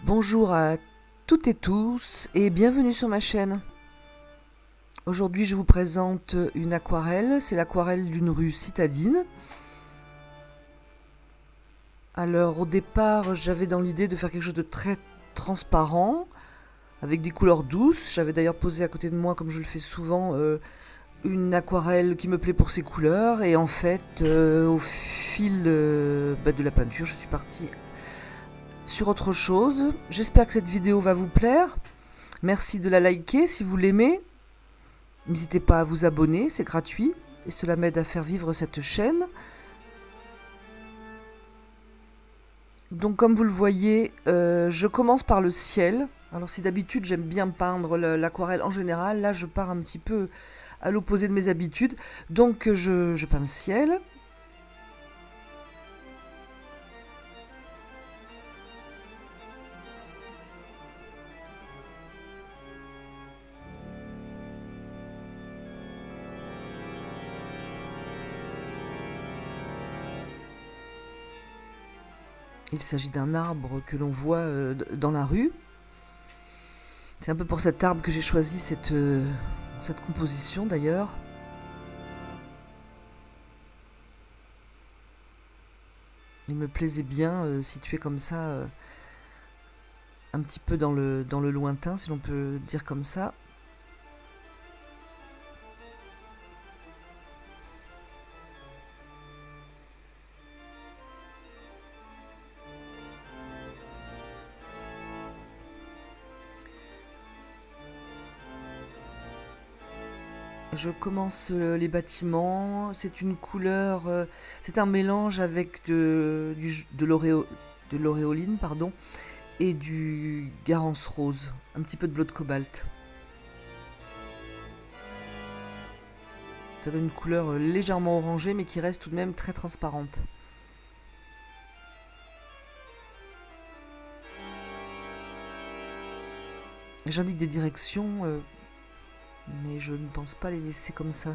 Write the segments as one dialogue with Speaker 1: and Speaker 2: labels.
Speaker 1: Bonjour à toutes et tous et bienvenue sur ma chaîne. Aujourd'hui je vous présente une aquarelle, c'est l'aquarelle d'une rue citadine. Alors au départ j'avais dans l'idée de faire quelque chose de très transparent, avec des couleurs douces. J'avais d'ailleurs posé à côté de moi, comme je le fais souvent, une aquarelle qui me plaît pour ses couleurs. Et en fait au fil de la peinture je suis partie sur autre chose. J'espère que cette vidéo va vous plaire. Merci de la liker si vous l'aimez. N'hésitez pas à vous abonner, c'est gratuit et cela m'aide à faire vivre cette chaîne. Donc comme vous le voyez, je commence par le ciel. Alors si d'habitude j'aime bien peindre l'aquarelle en général, là je pars un petit peu à l'opposé de mes habitudes. Donc je peins le ciel. Il s'agit d'un arbre que l'on voit dans la rue. C'est un peu pour cet arbre que j'ai choisi cette composition d'ailleurs. Il me plaisait bien, situé comme ça, un petit peu dans le lointain, si l'on peut dire comme ça. Je commence les bâtiments, c'est une couleur, c'est un mélange avec de l'auréoline pardon, et du Garance rose, un petit peu de bleu de cobalt. Ça donne une couleur légèrement orangée mais qui reste tout de même très transparente. J'indique des directions, mais je ne pense pas les laisser comme ça.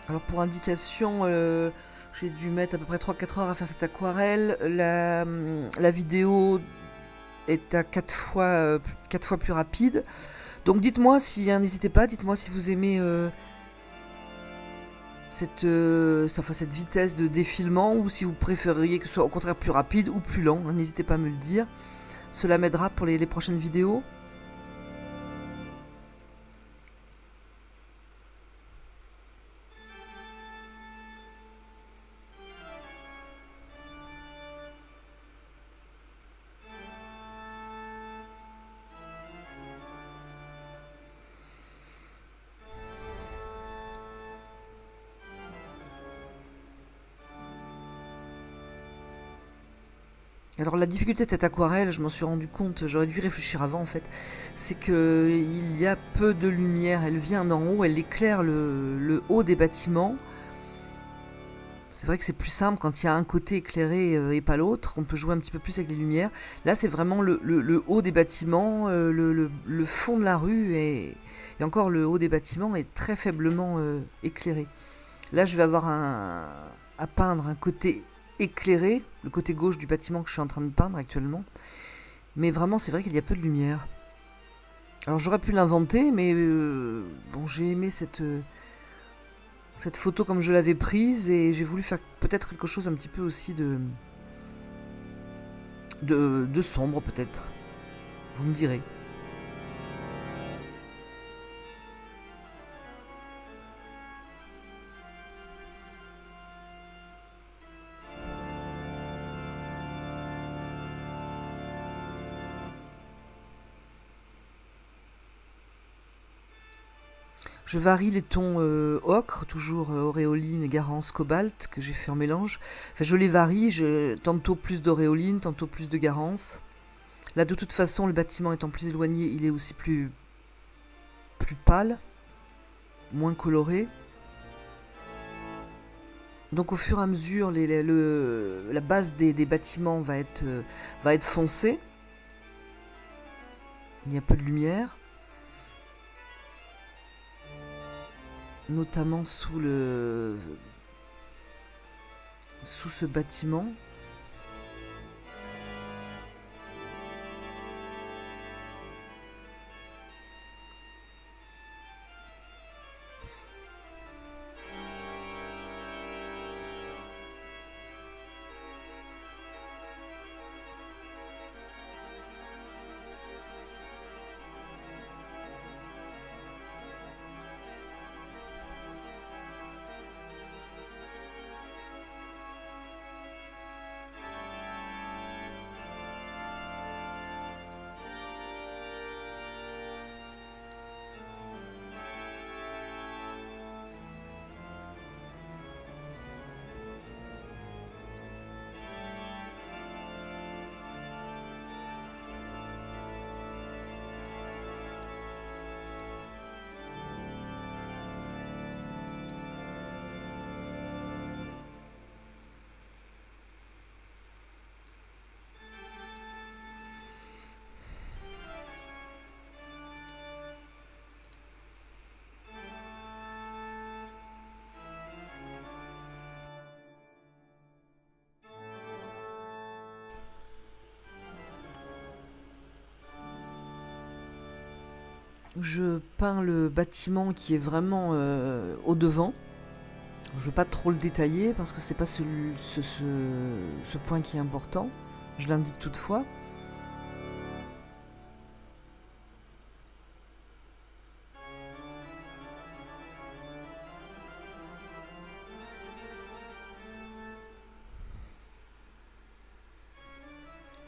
Speaker 1: Alors pour indication, j'ai dû mettre à peu près 3-4 heures à faire cette aquarelle. La vidéo est à 4 fois plus rapide. Donc dites-moi si, n'hésitez pas, dites-moi si vous aimez cette vitesse de défilement ou si vous préfériez que ce soit au contraire plus rapide ou plus lent. N'hésitez pas à me le dire. Cela m'aidera pour les prochaines vidéos. Alors la difficulté de cette aquarelle, je m'en suis rendu compte, j'aurais dû réfléchir avant en fait, c'est qu'il y a peu de lumière, elle vient d'en haut, elle éclaire le haut des bâtiments. C'est vrai que c'est plus simple quand il y a un côté éclairé et pas l'autre, on peut jouer un petit peu plus avec les lumières. Là c'est vraiment le haut des bâtiments, le fond de la rue et encore le haut des bâtiments est très faiblement éclairé. Là je vais avoir à peindre un côté éclairé, le côté gauche du bâtiment que je suis en train de peindre actuellement. Mais vraiment, c'est vrai qu'il y a peu de lumière. Alors j'aurais pu l'inventer, mais bon, j'ai aimé cette photo comme je l'avais prise et j'ai voulu faire peut-être quelque chose un petit peu aussi de sombre peut-être. Vous me direz. Je varie les tons ocre, toujours auréoline, garance, cobalt, que j'ai fait en mélange. Enfin, je les varie, tantôt plus d'auréoline, tantôt plus de garance. Là, de toute façon, le bâtiment étant plus éloigné, il est aussi plus pâle, moins coloré. Donc au fur et à mesure, la base des bâtiments va être foncée. Il y a peu de lumière, notamment sous ce bâtiment. Je peins le bâtiment qui est vraiment au devant. Je ne veux pas trop le détailler parce que c'est pas ce point qui est important. Je l'indique toutefois.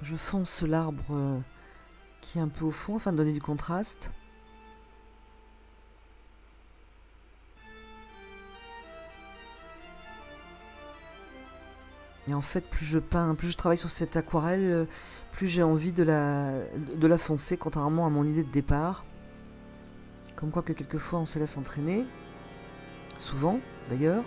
Speaker 1: Je fonce l'arbre qui est un peu au fond afin de donner du contraste. Et en fait, plus je peins, plus je travaille sur cette aquarelle, plus j'ai envie de la foncer, contrairement à mon idée de départ. Comme quoi que quelquefois on se laisse entraîner. Souvent, d'ailleurs.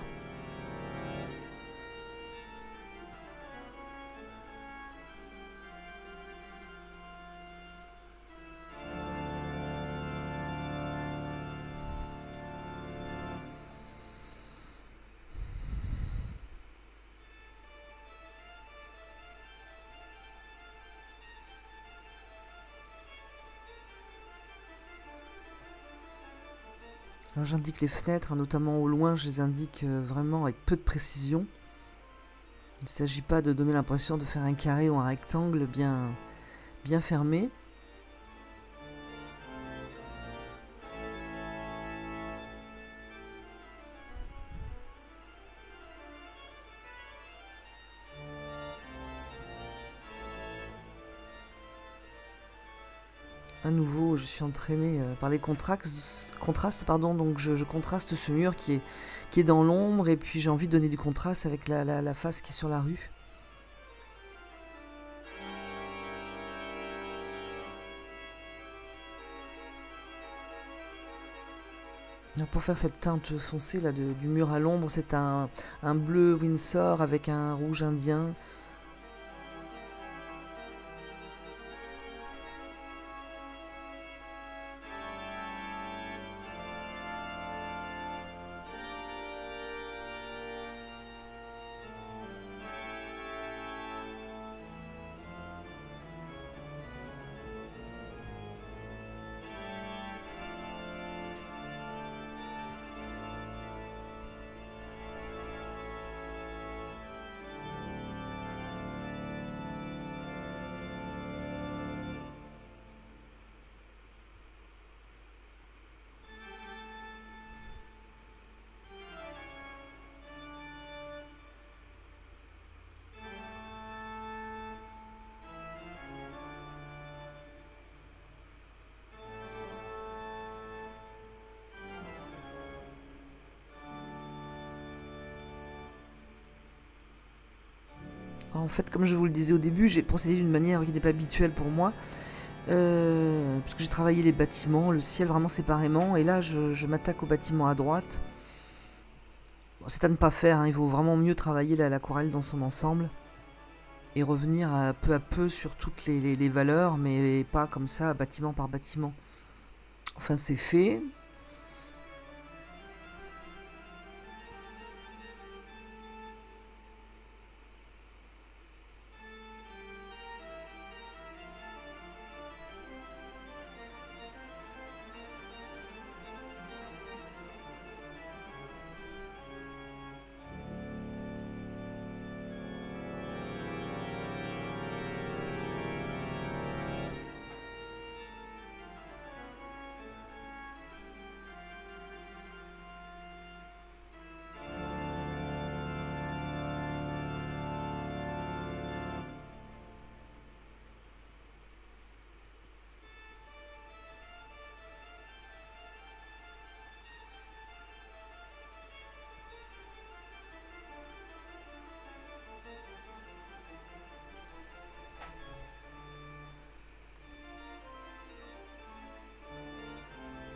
Speaker 1: J'indique les fenêtres, hein, notamment au loin, je les indique vraiment avec peu de précision. Il ne s'agit pas de donner l'impression de faire un carré ou un rectangle bien fermé. À nouveau, je suis entraînée par les contrastes, pardon, donc je contraste ce mur qui est dans l'ombre, et puis j'ai envie de donner du contraste avec la face qui est sur la rue. Alors pour faire cette teinte foncée là, du mur à l'ombre, c'est un bleu Windsor avec un rouge indien. En fait, comme je vous le disais au début, j'ai procédé d'une manière qui n'est pas habituelle pour moi, puisque j'ai travaillé les bâtiments, le ciel vraiment séparément, et là je m'attaque au bâtiment à droite. Bon, c'est à ne pas faire, hein, il vaut vraiment mieux travailler l'aquarelle dans son ensemble. et revenir peu à peu sur toutes les valeurs, mais pas comme ça, bâtiment par bâtiment. Enfin, c'est fait.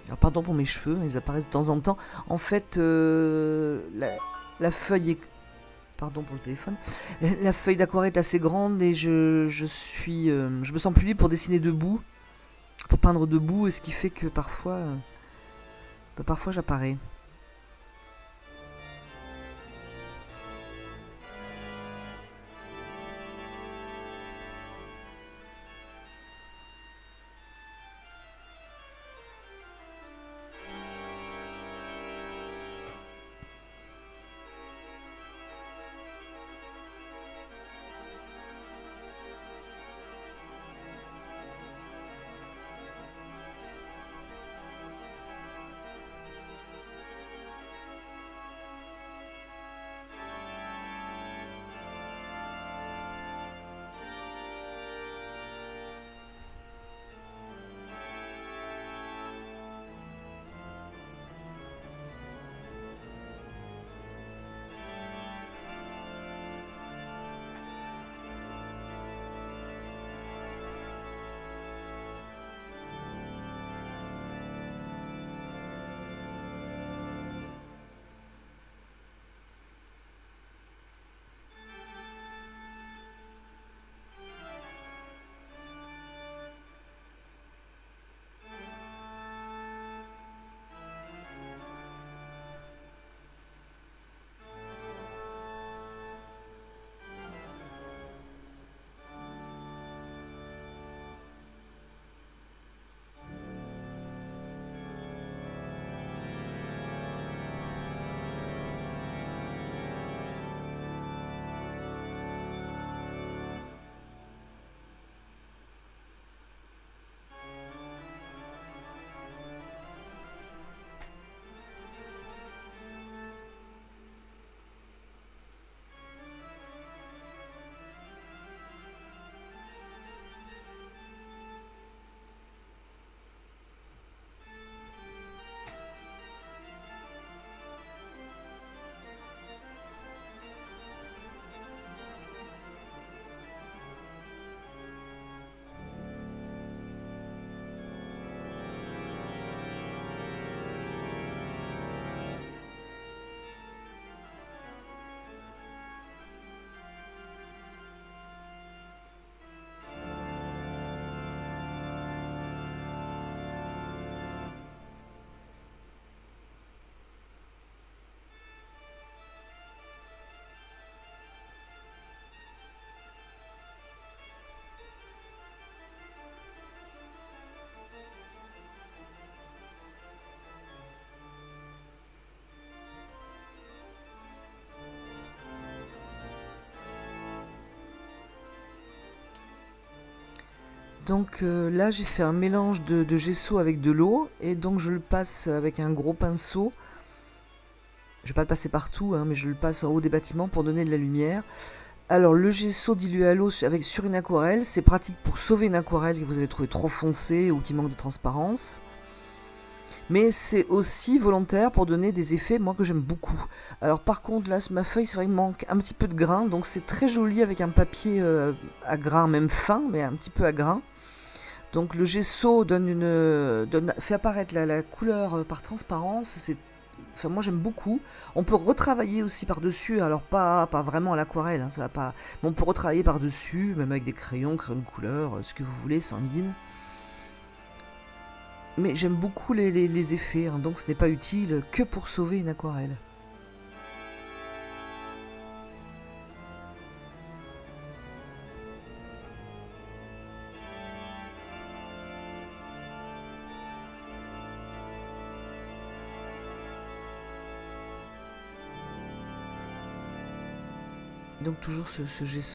Speaker 1: Alors, pardon pour mes cheveux, ils apparaissent de temps en temps. En fait, la feuille est... Pardon pour le téléphone. La feuille d'aquarelle est assez grande et je me sens plus libre pour dessiner debout, pour peindre debout, et ce qui fait que parfois j'apparais. Donc là j'ai fait un mélange de gesso avec de l'eau, et donc je le passe avec un gros pinceau. Je vais pas le passer partout, hein, mais je le passe en haut des bâtiments pour donner de la lumière. Alors le gesso dilué à l'eau sur une aquarelle, c'est pratique pour sauver une aquarelle que vous avez trouvée trop foncée ou qui manque de transparence. Mais c'est aussi volontaire pour donner des effets, moi, que j'aime beaucoup. Alors par contre, là, ma feuille, c'est vrai qu'il manque un petit peu de grain, donc c'est très joli avec un papier à grain, même fin, mais un petit peu à grain. Donc le gesso fait apparaître la couleur par transparence, Enfin, moi j'aime beaucoup. On peut retravailler aussi par-dessus, alors pas vraiment à l'aquarelle, hein, ça va pas. Mais on peut retravailler par-dessus, même avec des crayons de couleur, ce que vous voulez, sanguine. Mais j'aime beaucoup les effets, hein, donc ce n'est pas utile que pour sauver une aquarelle. Donc toujours ce jet